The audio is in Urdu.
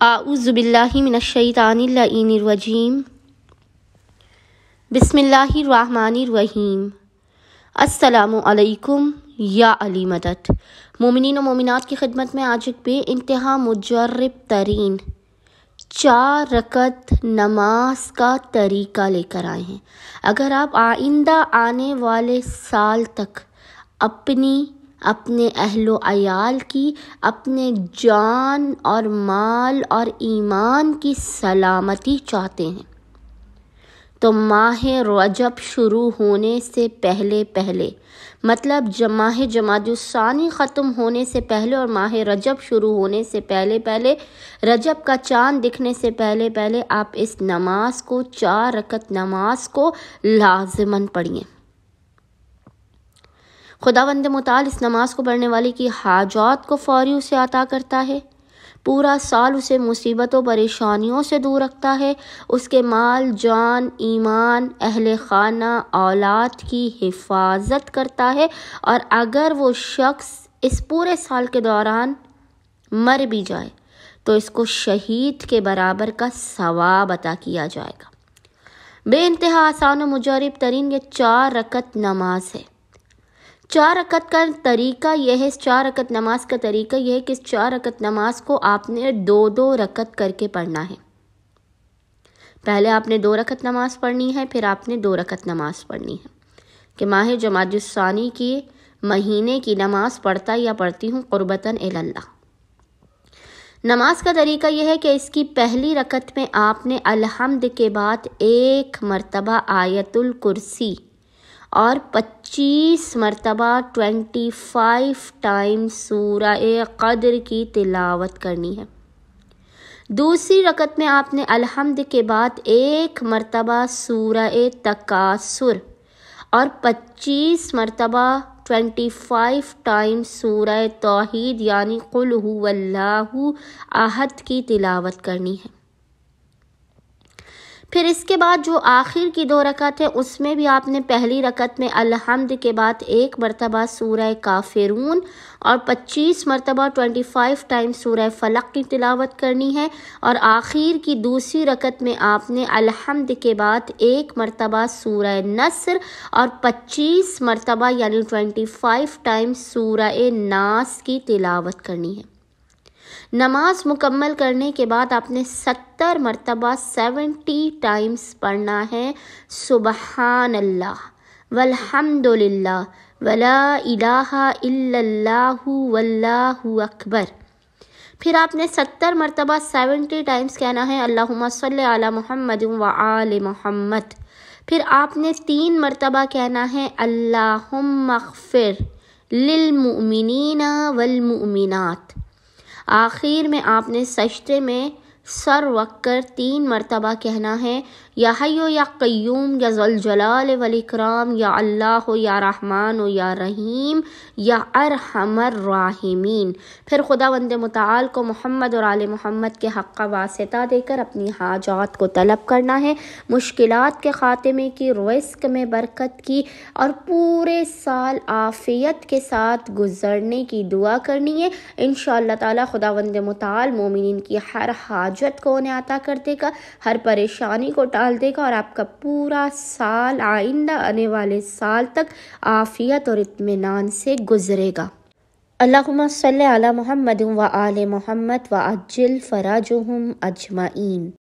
اعوذ باللہ من الشیطان اللعین الرجیم بسم اللہ الرحمن الرحیم۔ السلام علیکم یا علی مدد۔ مومنین و مومنات کی خدمت میں آج ایک بے انتہا مجرب ترین 4 رکعت نماز کا طریقہ لے کر آئے ہیں۔ اگر آپ آئندہ آنے والے سال تک اپنے اہل و عیال کی، اپنے جان اور مال اور ایمان کی سلامتی چاہتے ہیں تو ماہ رجب شروع ہونے سے پہلے مطلب ماہ جمادی الثانی ختم ہونے سے پہلے اور ماہ رجب شروع ہونے سے پہلے رجب کا چاند دکھنے سے پہلے آپ اس نماز کو 4 رکعت نماز کو لازماً پڑھیں۔ خداوند متعال اس نماز کو پڑھنے والے کی حاجات کو فوری اسے عطا کرتا ہے، پورا سال اسے مصیبتوں پریشانیوں سے دور رکھتا ہے، اس کے مال جان ایمان اہل خانہ اولاد کی حفاظت کرتا ہے، اور اگر وہ شخص اس پورے سال کے دوران مر بھی جائے تو اس کو شہید کے برابر کا ثواب عطا کیا جائے گا۔ بے انتہا آسان و مجرب ترین یہ 4 رکعت نماز ہے۔ 4 رکعت کا طریقہ یہ ہے، اس 4 رکعت نماز کا طریقہ یہ ہے کہ اس 4 رکعت نماز کو آپ نے 2 رکعت کر کے پڑھنا ہے۔ پہلے آپ نے 2 رکعت نماز پڑھنی ہے، پھر آپ نے 2 رکعت نماز پڑھنی ہے کہ ماہ جمادی الثانی کی مہینے کی نماز پڑھتا یا پڑھتی ہوں قربتاً الی اللہ۔ نماز کا طریقہ یہ ہے کہ اس کی پہلی رکعت میں آپ نے الحمد کے بعد 1 مرتبہ آیت الکرسی اور 25 مرتبہ 25 ٹائم سورہ قدر کی تلاوت کرنی ہے۔ دوسری رکعت میں آپ نے الحمد کے بعد 1 مرتبہ سورہ تکاثر اور 25 مرتبہ 25 ٹائم سورہ توحید یعنی قل هو اللہ احد کی تلاوت کرنی ہے۔ پھر اس کے بعد جو آخر کی 2 رکعت ہے اس میں بھی آپ نے پہلی رکعت میں الحمد کے بعد 1 مرتبہ سورہ کافرون اور 25 مرتبہ 25 ٹائم سورہ فلق کی تلاوت کرنی ہے، اور آخر کی دوسری رکعت میں آپ نے الحمد کے بعد 1 مرتبہ سورہ نصر اور 25 مرتبہ یعنی 25 ٹائم سورہ ناس کی تلاوت کرنی ہے۔ نماز مکمل کرنے کے بعد آپ نے 70 مرتبہ 70 ٹائمز پڑھنا ہے سبحان اللہ والحمد للہ ولا الہ الا اللہ واللہ اکبر۔ پھر آپ نے 70 مرتبہ 70 ٹائمز کہنا ہے اللہم صلی علی محمد وآل محمد۔ پھر آپ نے 3 مرتبہ کہنا ہے اللہم اغفر للمؤمنین والمؤمنات۔ آخر میں آپ نے سجدے میں سر رکھ کر 3 مرتبہ کہنا ہے یا حی یا قیوم یا ذو الجلال والاکرام یا اللہ یا رحمان یا رحیم یا ارحم الراحمین۔ پھر خداوند متعال کو محمد اور آل محمد کے حق کا واسطہ دے کر اپنی حاجات کو طلب کرنا ہے، مشکلات کے خاتمے کی، رزق میں برکت کی اور پورے سال عافیت کے ساتھ گزرنے کی دعا کرنی ہے۔ انشاءاللہ تعالی خداوند متعال مومنین کی ہر حاجت کو انہیں عطا کر دے گا، ہر پریشانی کو ٹال دے گا، اور آپ کا پورا سال آئندہ آنے والے سال تک عافیت اور اطمینان سے گزرے گا۔ اللہم صلی علی محمد وآل محمد وعجل فرجہم اجمعین۔